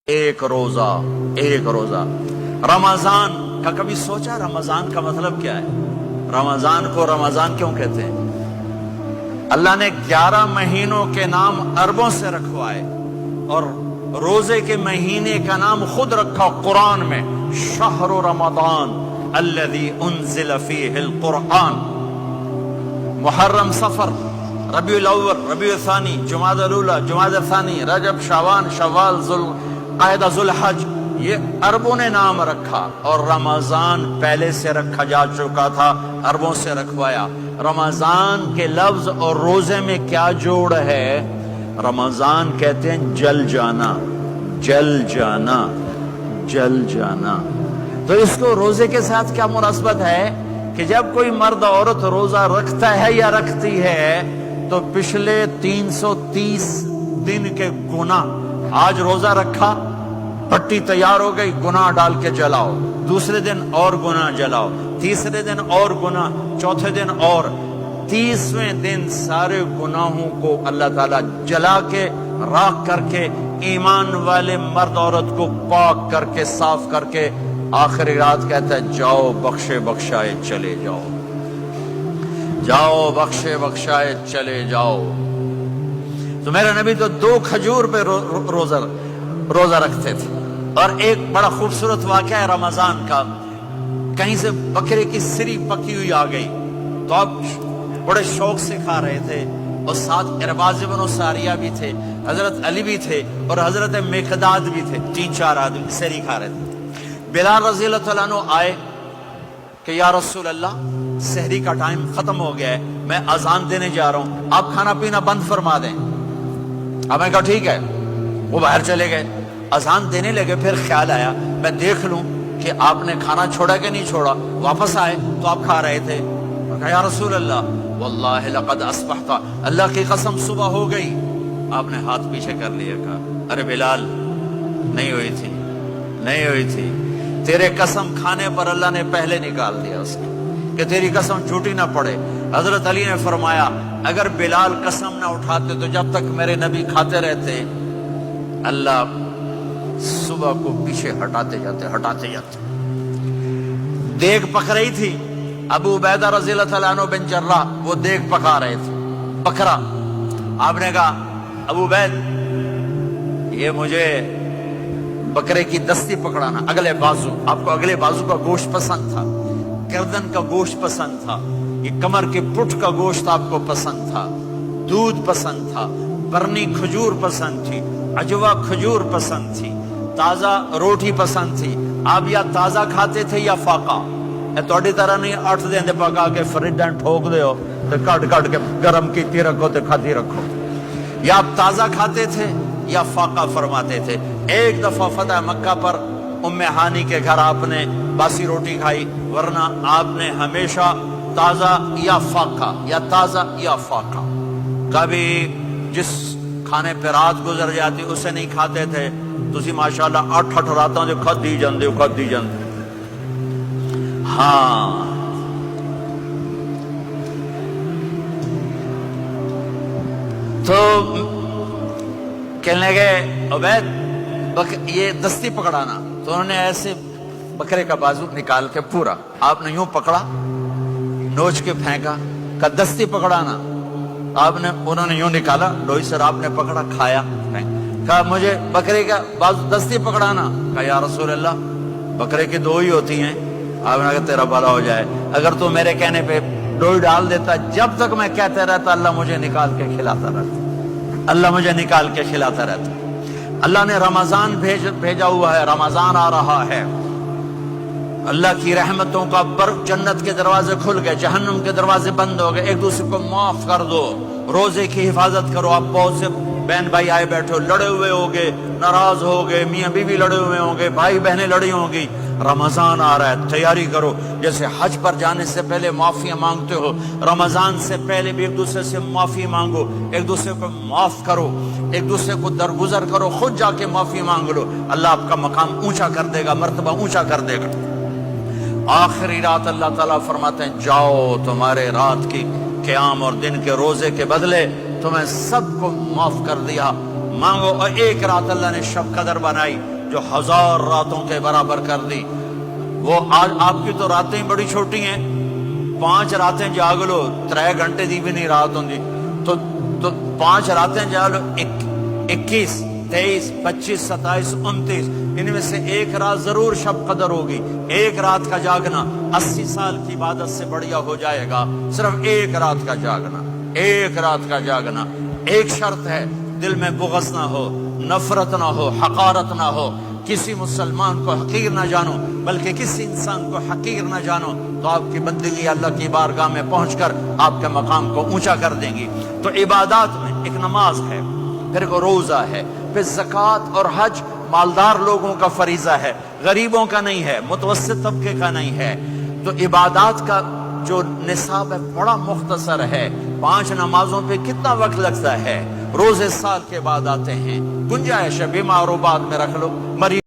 ایک روزہ ایک روزہ رمضان کا کبھی سوچا رمضان کا مطلب کیا ہے؟ رمضان کو رمضان کیوں کہتے ہیں؟ اللہ نے 11 مہینوں کے نام عربوں سے رکھوائے اور روزے کے مہینے کا نام خود رکھا قرآن میں، شہر رمضان الذی انزل فیہ القرآن۔ محرم، صفر، ربیع الاول، ربیع الثانی، جمادی الاولی، جمادی الثانی، رجب، شعبان، شوال، قاعدہ، ذوالحج، یہ عربوں نے نام رکھا اور رمضان پہلے سے رکھا جا چکا تھا، عربوں سے رکھوایا۔ رمضان کے لفظ اور روزے میں کیا جوڑ ہے؟ رمضان کہتے ہیں جل جانا، جل جانا، جل جانا۔ تو اس کو روزے کے ساتھ کیا مناسبت ہے کہ جب کوئی مرد عورت روزہ رکھتا ہے یا رکھتی ہے تو پچھلے 330 دن کے گناہ، آج روزہ رکھا، پٹی تیار ہو گئی، گناہ ڈال کے جلاؤ، دوسرے دن اور گناہ جلاؤ، تیسرے دن اور گناہ، چوتھے دن اور 30ویں دن سارے گناہوں کو اللہ تعالیٰ جلا کے، راکھ کر کے، ایمان والے مرد عورت کو پاک کر کے، صاف کر کے آخری رات کہتا ہے جاؤ بخشے بخشائے چلے جاؤ، جاؤ بخشے بخشائے چلے جاؤ۔ تو میرے نبی تو 2 کھجور پہ روزہ رکھتے تھے۔ اور ایک بڑا خوبصورت واقعہ ہے رمضان کا، کہیں سے بکرے کی سری پکی ہوئی آ گئی تو آپ بڑے شوق سے کھا رہے تھے، اور ساتھ ارباز بن ساریہ بھی تھے، حضرت علی بھی تھے اور حضرت مقداد بھی تھے، 3-4 آدمی سری کھا رہے تھے۔ بلال رضی اللہ تعالیٰ عنہ آئے کہ یا رسول اللہ سحری کا ٹائم ختم ہو گیا ہے، میں اذان دینے جا رہا ہوں، آپ کھانا پینا بند فرما دیں۔ اب میں کہا ٹھیک ہے، وہ باہر چلے گئے، اذان دینے لگے، پھر خیال آیا میں دیکھ لوں کہ آپ نے کھانا چھوڑا کہ نہیں چھوڑا۔ واپس آئے تو آپ کھا رہے تھے، کہا یا رسول اللہ واللہ لقد اصبحت، اللہ کی قسم صبح ہو گئی۔ آپ نے ہاتھ پیچھے کر لیا، کہا ارے بلال نہیں ہوئی تھی، نہیں ہوئی تھی، تیرے قسم کھانے پر اللہ نے پہلے نکال دیا اس کو کہ تیری قسم جھوٹی نہ پڑے۔ حضرت علی نے فرمایا اگر بلال قسم نہ اٹھاتے تو جب تک میرے نبی کھاتے رہتے اللہ صبح کو پیچھے ہٹاتے جاتے۔ دیگ پک رہی تھی، ابو عبیدہ رضی اللہ تعالیٰ عنہ بن جراح وہ دیگ پکا رہے تھے، پکڑا۔ آپ نے کہا ابو عبید یہ مجھے بکرے کی دستی پکڑانا، اگلے بازو، آپ کو اگلے بازو کا گوشت پسند تھا، گردن کا گوشت پسند تھا، یہ کمر کے پٹ کا گوشت آپ کو پسند تھا، دودھ پسند تھا، برنی کھجور پسند تھی، عجوا کھجور پسند تھی، تازہ روٹی پسند تھی۔ آپ یا تازہ کھاتے تھے یا فاقہ، توڑی طرح نہیں 8 دن پکا کے فریج ٹھوک دے ہو تو کٹ کے گرم کیتی رکھو تو کھاتی رکھو، یا آپ تازہ کھاتے تھے یا فاقہ فرماتے تھے۔ ایک دفعہ فتح مکہ پر ام ہانی کے گھر آپ نے باسی روٹی کھائی، ورنہ آپ نے ہمیشہ تازہ یا فاقہ، یا تازہ یا فاقہ۔ کبھی جس کھانے پہ رات گزر جاتی اسے نہیں کھاتے تھے، تسی ماشاءاللہ 8 راتوں جو کھدی جاندے ہو۔ ہاں تو کہنے لگے عبید یہ دستی پکڑانا، تو انہوں نے ایسے بکرے کا بازو نکال کے پورا آپ نے یوں پکڑا، نوچ کے پھینکا، کہ دستی پکڑانا، انہوں نے یوں نکالا لوئی سر، آپ نے پکڑا، کھایا، کہا مجھے بکرے کا بازو دستی پکڑانا، کہا یا رسول اللہ بکرے کی 2 ہی ہوتی ہیں۔ آپ نے کہا تیرا بھلا ہو جائے، اگر تو میرے کہنے پہ ڈوئی ڈال دیتا، جب تک میں کہتے رہتا اللہ مجھے نکال کے کھلاتا رہتا، اللہ مجھے نکال کے کھلاتا رہتا۔ اللہ نے رمضان بھیجا ہوا ہے، رمضان آ رہا ہے، اللہ کی رحمتوں کا جنت کے دروازے کھل گئے، جہنم کے دروازے بند ہو گئے، ایک دوسرے کو معاف کر دو، روزے کی حفاظت کرو۔ آپ بہت سے بہن بھائی آئے بیٹھے ہو، لڑے ہوئے ہوگے، ناراض ہوگے، میاں بیوی لڑے ہوئے ہوں گے، بھائی بہنیں لڑی ہوں گی۔ رمضان آ رہا ہے، تیاری کرو۔ جیسے حج پر جانے سے پہلے معافیاں مانگتے ہو، رمضان سے پہلے بھی ایک دوسرے سے معافی مانگو، ایک دوسرے کو معاف کرو، ایک دوسرے کو درگزر کرو، خود جا کے معافی مانگ لو، اللہ آپ کا مقام اونچا کر دے گا، مرتبہ اونچا کر دے گا۔ آخری رات اللہ تعالیٰ فرماتے ہیں جاؤ تمہارے رات کی قیام اور دن کے روزے کے بدلے تمہیں سب کو معاف کر دیا، مانگو۔ اور ایک رات اللہ نے شب قدر بنائی، جو 1000 راتوں کے برابر کر دی. وہ آج آپ کی تو راتیں بڑی چھوٹی ہیں, 5 راتیں جاگ لو 3 گھنٹے دی بھی نہیں رات ہوندی, تو 5 راتیں جاگ لو 21 23 25 27 29, ان میں سے ایک رات ضرور شب قدر ہوگی. ایک رات کا جاگنا 80 سال کی عبادت سے بڑھیا ہو جائے گا. صرف ایک رات کا جاگنا, ایک رات کا جاگنا. ایک شرط ہے, دل میں بغض نہ ہو, نفرت نہ ہو, حقارت نہ ہو, کسی مسلمان کو حقیر نہ جانو, بلکہ کسی انسان کو حقیر نہ جانو, تو آپ کی بندگی اللہ کی بارگاہ میں پہنچ کر آپ کے مقام کو اونچا کر دیں گی. تو عبادات میں ایک نماز ہے, پھر ایک روزہ ہے, پھر زکوٰۃ اور حج مالدار لوگوں کا فریضہ ہے, غریبوں کا نہیں ہے, متوسط طبقے کا نہیں ہے. تو عبادات کا جو نصاب ہے بڑا مختصر ہے. 5 نمازوں پہ کتنا وقت لگتا ہے؟ روزے سال کے بعد آتے ہیں. گنجائش ہے, بیمار و بعد میں رکھ لو, مریض